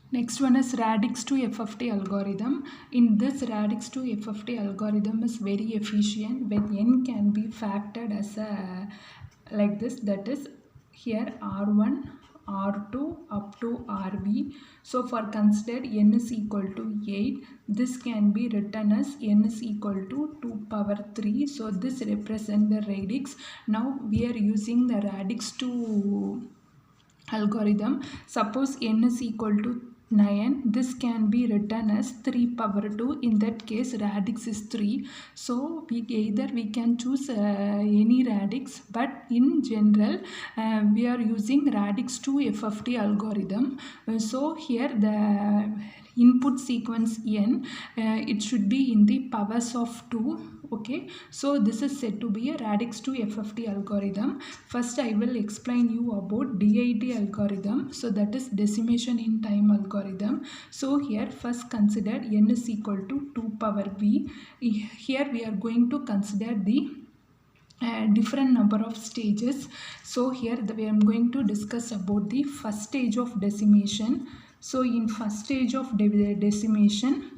Next one is radix to FFT algorithm. In this radix to FFT algorithm is very efficient when n can be factored as a like this, that is here R1 R2 up to RV. So for considered n is equal to 8, this can be written as n is equal to 2 power 3. So this represents the radix. Now we are using the radix to algorithm. Suppose n is equal to 9, this can be written as 3 power 2. In that case radix is 3. So we can choose any radix, but in general we are using radix to FFT algorithm. So here the input sequence n, it should be in the powers of 2. Okay, so this is said to be a radix to FFT algorithm. First I will explain you about DIT algorithm. So that is decimation in time algorithm. So here first consider n is equal to 2 power v. Here we are going to consider the different number of stages. So here I am going to discuss about the first stage of decimation. So in first stage of decimation,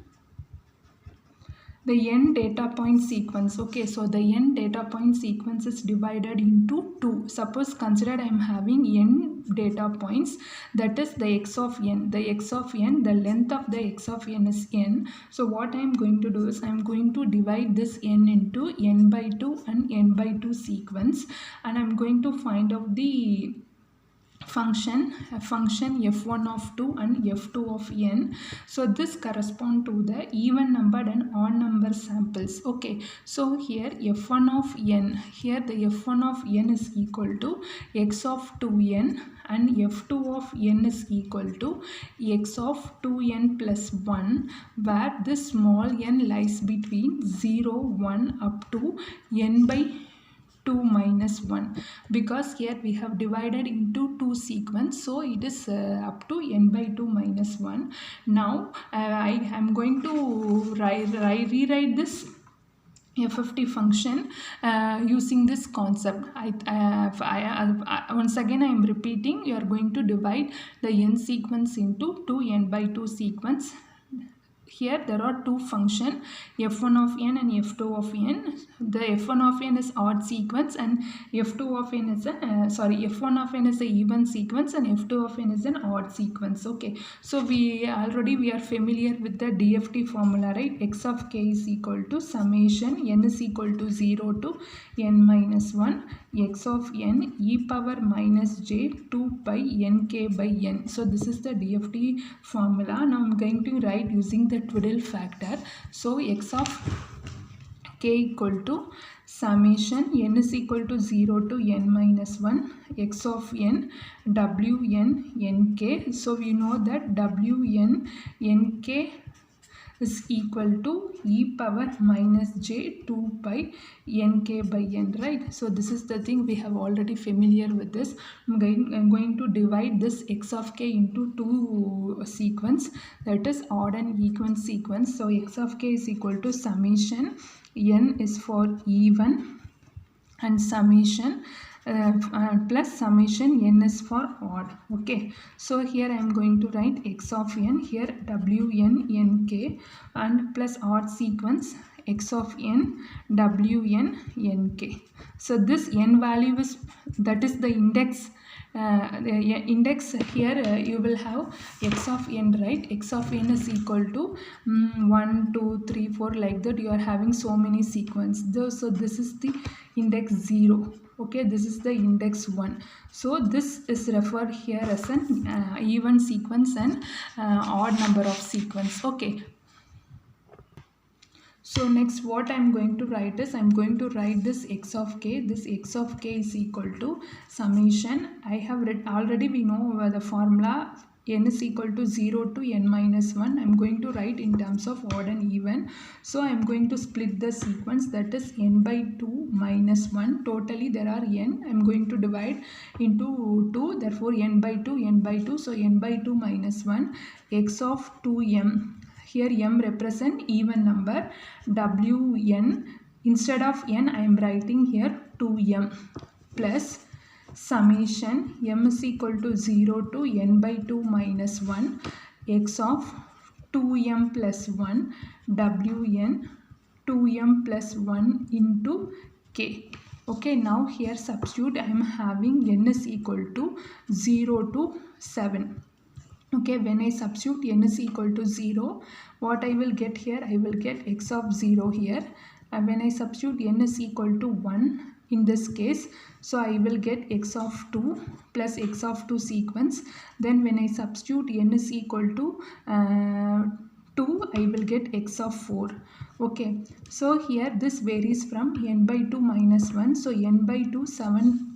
the n data point sequence. Okay, so the n data point sequence is divided into 2. Suppose consider I am having n data points, that is the x of n. The x of n, the length of the x of n is n. So what I am going to do is I am going to divide this n into n by 2 and n by 2 sequence, and I am going to find out the function f1 of 2 and f2 of n. So this correspond to the even numbered and odd number samples. Okay, so here f1 of n, here the f1 of n is equal to x of 2n and f2 of n is equal to x of 2n plus 1, where this small n lies between 0, 1 up to n by 2 minus 1, because here we have divided into 2 sequence, so it is up to n by 2 minus 1. Now I am going to rewrite this FFT function using this concept. Once again I am repeating, you are going to divide the n sequence into 2 n by 2 sequence. Here there are two functions, f1 of n and f2 of n. The f1 of n is odd sequence and f2 of n is a f1 of n is a even sequence and f2 of n is an odd sequence. Okay, so we are familiar with the DFT formula, right? X of k is equal to summation n is equal to 0 to n minus 1 x of n e power minus j 2 pi nk by n. So this is the DFT formula. Now I am going to write using the Twiddle factor. So x of k equal to summation n is equal to 0 to n minus 1 x of n wn nk. So we know that wn nk is equal to e power minus j 2 pi nk by n, right? So this is the thing we have already familiar with this. I'm going to divide this x of k into 2 sequence, that is odd and even sequence. So x of k is equal to summation n is for even and summation plus summation n is for odd. Okay, so here I am going to write x of n, here wn nk, and plus odd sequence x of n wn nk. So this n value is, that is the index. The index here you will have x of n, right? X of n is equal to 1 2 3 4, like that you are having so many sequence. So this is the index 0. Okay, this is the index 1. So this is referred here as an even sequence and odd number of sequence. Okay, so next what I am going to write is, I am going to write this x of k. This x of k is equal to summation. I have read already, we know the formula, n is equal to 0 to n minus 1. I am going to write in terms of odd and even. So I am going to split the sequence, that is n by 2 minus 1. Totally there are n. I am going to divide into 2. Therefore n by 2, n by 2. So n by 2 minus 1. X of 2m. Here m represent even number. Wn, instead of n I am writing here 2m plus summation m is equal to 0 to n by 2 minus 1 x of 2m plus 1 wn 2m plus 1 into k. Okay, now here substitute. I am having n is equal to 0 to 7. Okay, when I substitute n is equal to 0, what I will get here? I will get x of 0 here. And when I substitute n is equal to 1 in this case, so I will get x of 2 plus x of 2 sequence. Then when I substitute n is equal to 2, I will get x of 4. Okay, so here this varies from n by 2 minus 1. So n by 2 7.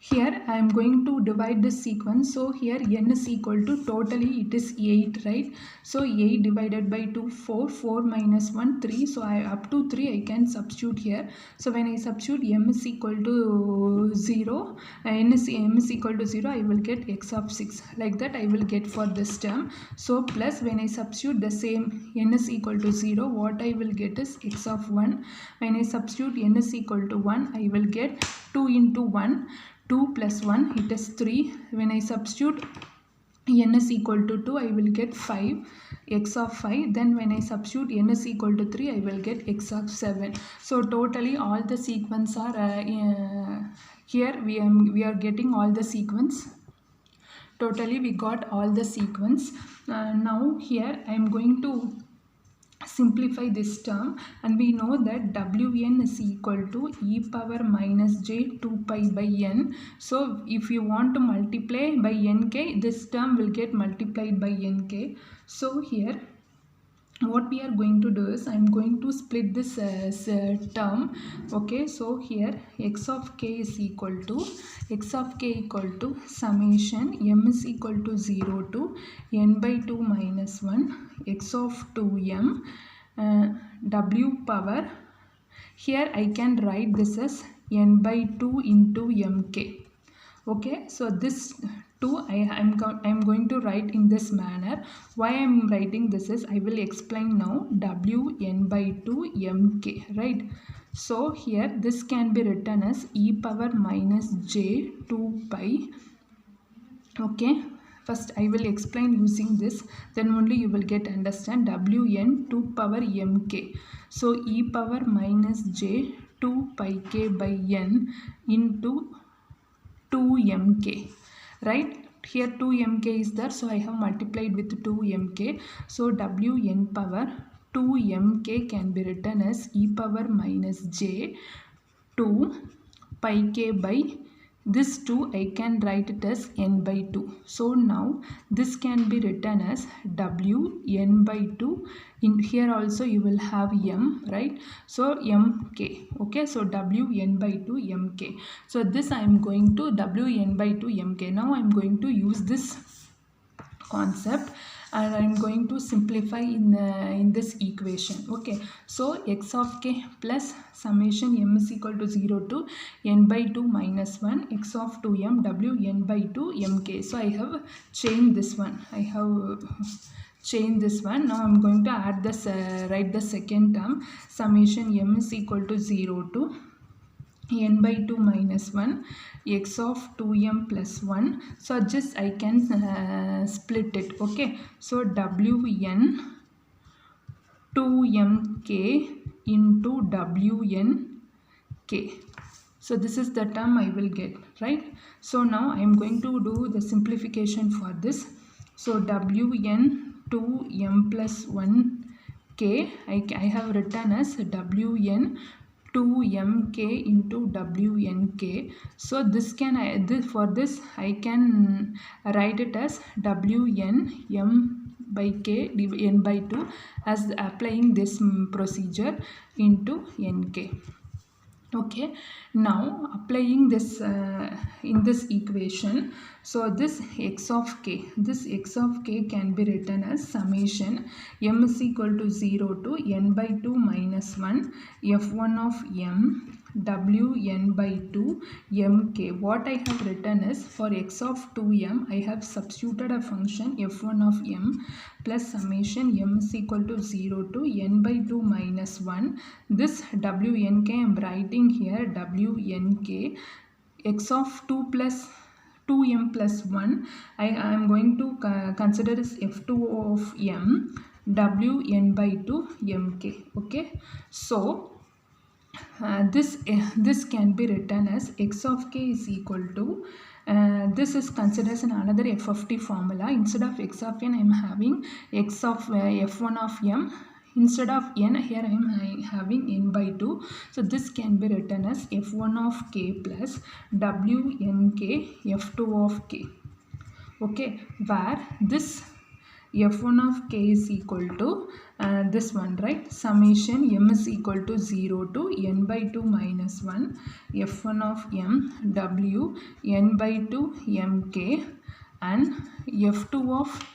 Here I am going to divide this sequence. So here n is equal to, totally it is 8, right? So 8 divided by 2, 4. 4 minus 1, 3. So up to 3 I can substitute here. So when I substitute m is equal to 0, m is equal to 0, I will get x of 6. Like that I will get for this term. So plus when I substitute the same n is equal to 0, what I will get is x of 1. When I substitute n is equal to 1, I will get 2 into 1. 2 plus 1, it is 3. When I substitute n is equal to 2, I will get 5, x of 5. Then when I substitute n is equal to 3, I will get x of 7. So totally all the sequence are here we are getting all the sequence. Totally we got all the sequence. Now here I am going to simplify this term, and we know that wn is equal to e power minus j 2 pi by n. So if you want to multiply by nk, this term will get multiplied by nk. So here what we are going to do is I am going to split this term. Okay, so here x of k is equal to summation m is equal to 0 to n by 2 minus 1 x of 2m w power. Here I can write this as n by 2 into mk. Okay, so this 2 I am going to write in this manner. Why I am writing this is, I will explain now. Wn by 2 mk, right? So here this can be written as e power minus j 2 pi. Okay, first I will explain using this, then only you will get understand. Wn 2 power mk. So e power minus j 2 pi k by n into 2mk, right? Here 2mk is there, so I have multiplied with 2mk. So wn power 2mk can be written as e power minus j 2 pi k by this 2 I can write it as n by 2. So now this can be written as wn by 2. In here also you will have m, right? So mk. Okay, so wn by 2 mk. So this I am going to wn by 2 mk. Now I am going to use this concept and I am going to simplify in this equation. Okay, so x of k plus summation m is equal to 0 to n by 2 minus 1 x of 2m wn by 2 mk. So I have changed this one. Now I am going to add this, write the second term. Summation m is equal to 0 to n by 2 minus 1 x of 2m plus 1. So just I can split it. Okay, so wn 2mk into wnk. So this is the term I will get, right? So now I am going to do the simplification for this. So wn 2m plus 1k I have written as wn 2mk into wnk. So this can for this I can write it as wn m by k n by 2 as applying this procedure into nk. Okay, now applying this in this equation, so this x of k can be written as summation m is equal to 0 to n by 2 minus 1 f1 of m wn by 2 mk. What I have written is, for x of 2m I have substituted a function f1 of m plus summation m is equal to 0 to n by 2 minus 1. This wnk I am writing here wnk. X of 2 plus 2m plus 1, I am going to consider as f2 of m wn by 2 mk. Okay, so this can be written as x of k is equal to this is considered as another f of t formula. Instead of x of n, I am having x of f1 of m. Instead of n, here I am having n by 2. So this can be written as f1 of k plus wnk f2 of k. Okay, where this f1 of k is equal to this one, right? Summation m is equal to 0 to n by 2 minus 1 f1 of m w n by 2 mk, and f2 of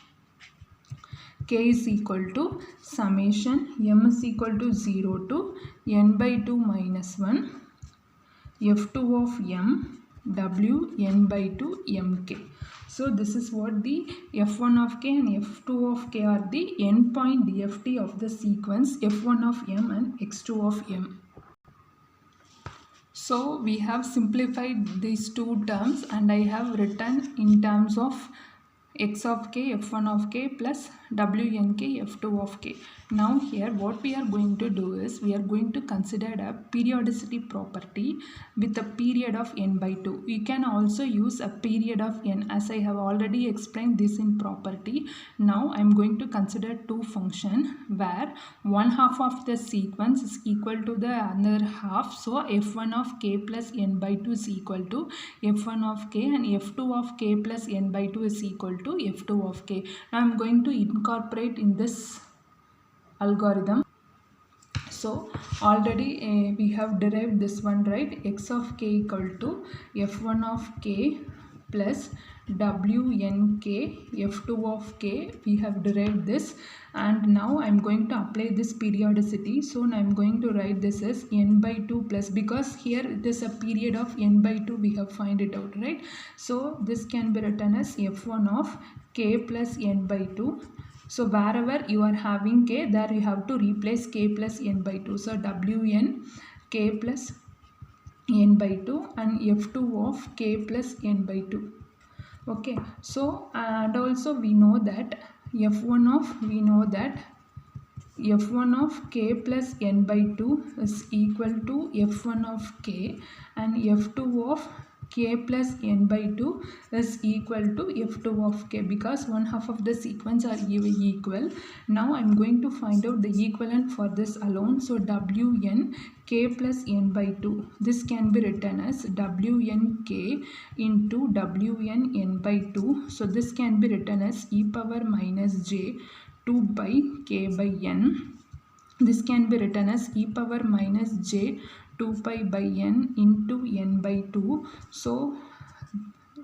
k is equal to summation m is equal to 0 to n by 2 minus 1 f2 of m w n by 2 mk. So this is what the f1 of k and f2 of k are the endpoint DFT of the sequence f1 of m and x2 of m. So we have simplified these two terms, and I have written in terms of x of k f1 of k plus wnk f2 of k. Now here what we are going to do is we are going to consider a periodicity property with a period of n by 2. We can also use a period of n, as I have already explained this in property. Now I am going to consider two functions where one half of the sequence is equal to the other half. So f1 of k plus n by 2 is equal to f1 of k, and f2 of k plus n by 2 is equal to f2 of k. Now I am going to incorporate in this algorithm. So already we have derived this one, right? X of k equal to f1 of k plus wnk f2 of k. We have derived this, and now I am going to apply this periodicity. So now I am going to write this as n by 2 plus, because here it is a period of n by 2, we have find it out, right? So this can be written as f1 of k plus n by 2. So wherever you are having k, there you have to replace k plus n by 2. So wn k plus n by 2 and f2 of k plus n by 2. Okay, so and also we know that f1 of k plus n by 2 is equal to f1 of k, and f2 of k plus n by 2 is equal to f2 of k, because one half of the sequence are equal. Now I am going to find out the equivalent for this alone. So wn k plus n by 2, this can be written as wn k into wn n by 2. So this can be written as e power minus j 2 by k by n. This can be written as e power minus j 2 pi by n into n by 2. So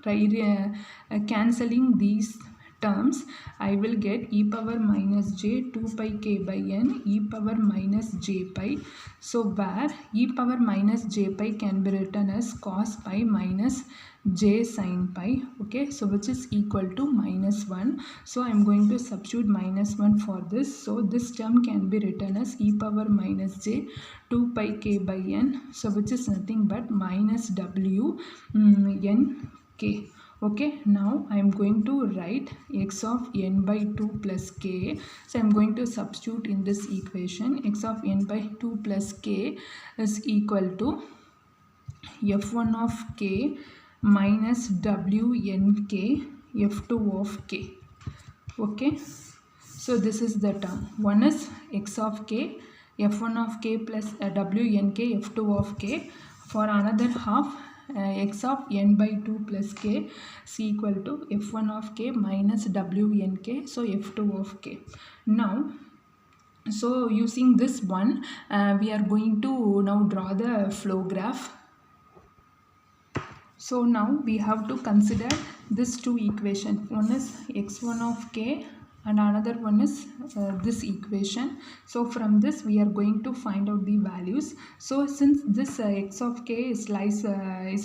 cancelling these terms, I will get e power minus j 2 pi k by n e power minus j pi. So where e power minus j pi can be written as cos pi minus j sin pi. Okay, so which is equal to minus 1. So I am going to substitute minus 1 for this. So this term can be written as e power minus j 2 pi k by n, so which is nothing but minus w n k. Okay, now I am going to write x of n by 2 plus k. So I am going to substitute in this equation. X of n by 2 plus k is equal to f1 of k minus wnk f2 of k. Okay, so this is the term. One is x of k, f1 of k plus wnk f2 of k. For another half, x of n by 2 plus k is equal to f1 of k minus wnk, so f2 of k. Now, so using this one, we are going to now draw the flow graph. So now we have to consider this two equations. One is x1 of k and another one is this equation. So from this we are going to find out the values. So since this x of k is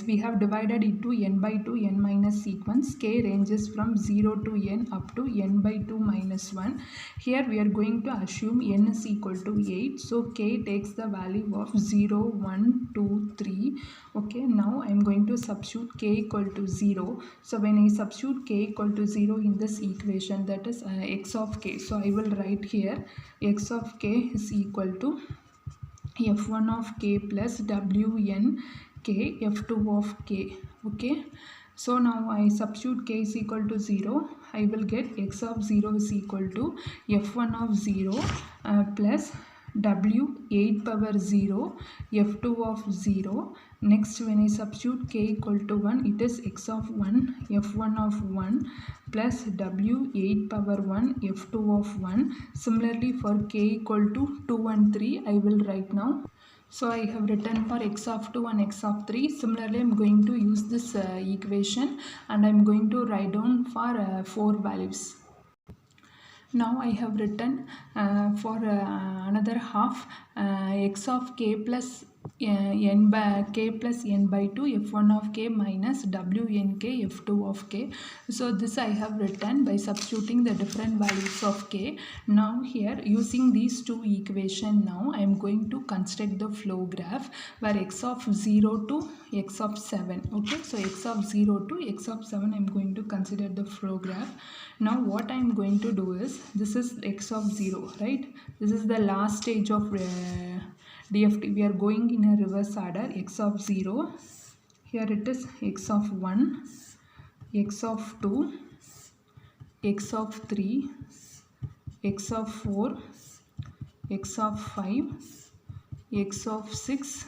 we have divided into n by 2 n minus sequence, k ranges from 0 to n up to n by 2 minus 1. Here we are going to assume n is equal to 8. So k takes the value of 0, 1, 2, 3. Okay, now I am going to substitute k equal to 0. So when I substitute k equal to 0 in this equation, that is x of k. So I will write here x of k is equal to f1 of k plus wn k f2 of k. Okay, so now I substitute k is equal to 0. I will get x of 0 is equal to f1 of 0 plus w 8 power 0 f2 of 0. Next, when I substitute k equal to 1, it is x of 1 f1 of 1 plus w 8 power 1 f2 of 1. Similarly, for k equal to 2 and 3, I will write now. So I have written for x of 2 and x of 3. Similarly, I am going to use this equation and I am going to write down for 4 values. Now I have written for another half x of k plus n by k plus n by 2 f1 of k minus wn k f2 of k. So this I have written by substituting the different values of k. Now here, using these two equations, now I am going to construct the flow graph where x of 0 to x of 7. Okay, so x of 0 to x of 7 I am going to consider the flow graph. Now what I am going to do is, this is x of 0, right? This is the last stage of DFT. We are going in a reverse order. X of 0, here it is x of 1, x of 2, x of 3, x of 4, x of 5, x of 6,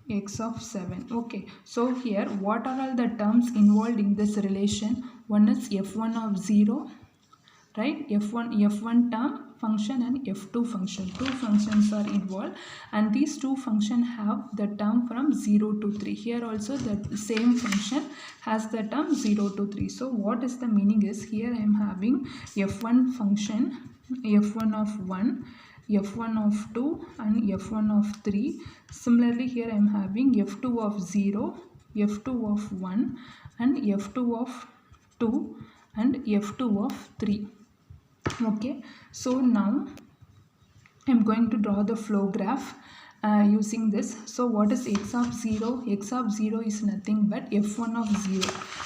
x of 7. Okay, so here what are all the terms involved in this relation? One is f1 of 0, right? F1 term function and f2 function. Two functions are involved and these two functions have the term from 0 to 3. Here also the same function has the term 0 to 3. So what is the meaning is, here I am having f1 function, f1 of 1, f1 of 2 and f1 of 3. Similarly, here I am having f2 of 0, f2 of 1 and f2 of 2 and f2 of 3. Okay, so now I am going to draw the flow graph using this. So what is x of 0? X of 0 is nothing but f1 of 0.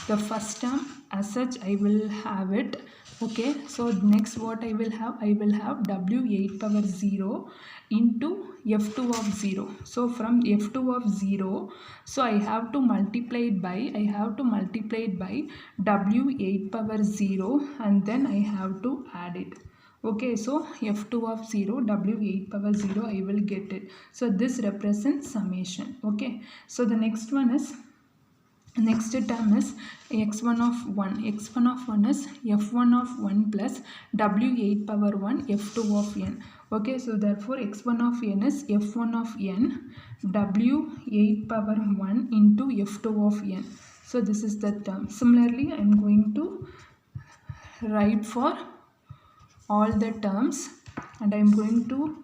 The first term as such I will have it. Okay, so next what I will have w8 power 0 into f2 of 0. So from f2 of 0, so I have to multiply it by w8 power 0 and then I have to add it. Okay, so f2 of 0, w8 power 0, I will get it. So this represents summation. Okay, so the next term is x1 of 1. x1 of 1 is f1 of 1 plus w8 power 1 f2 of n. Okay, so therefore x1 of n is f1 of n w8 power 1 into f2 of n. So this is the term. Similarly, I am going to write for all the terms and I am going to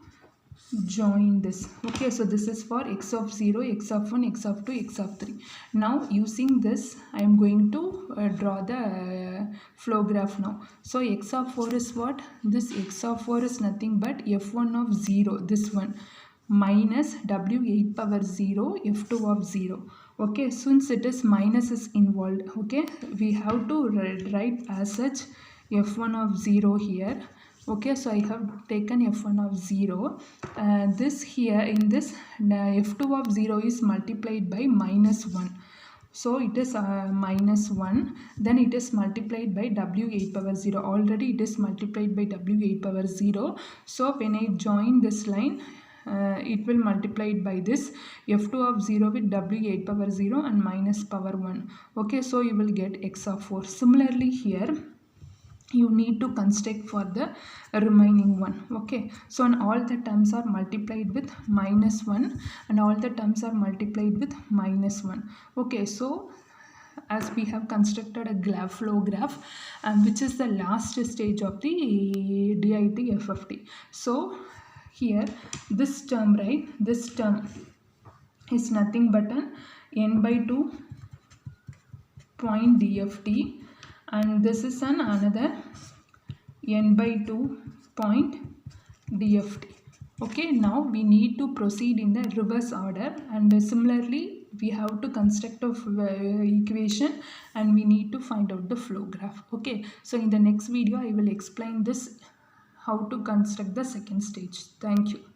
join this. Okay, so this is for x of 0, x of 1, x of 2, x of 3. Now using this I am going to draw the flow graph now. So x of 4 is what? This x of 4 is nothing but f1 of 0, this one, minus w8 power 0 f2 of 0. Okay, since it is minus is involved, okay, we have to write as such f1 of 0 here. Okay, so I have taken f1 of 0. This here in this f2 of 0 is multiplied by minus 1. So it is minus 1. Then it is multiplied by w8 power 0. Already it is multiplied by w8 power 0. So when I join this line, it will multiply it by this f2 of 0 with w8 power 0 and minus power 1. Okay, so you will get x of 4. Similarly here, you need to construct for the remaining one. Okay, so all the terms are multiplied with minus 1 and all the terms are multiplied with minus 1. Okay, so as we have constructed a flow graph, and which is the last stage of the DIT FFT. So here this term, right, this term is nothing but an n by 2 point DFT, and this is an another n by 2 point DFT. Okay, now we need to proceed in the reverse order, and similarly we have to construct a equation and we need to find out the flow graph. Okay, so in the next video I will explain this, how to construct the second stage. Thank you.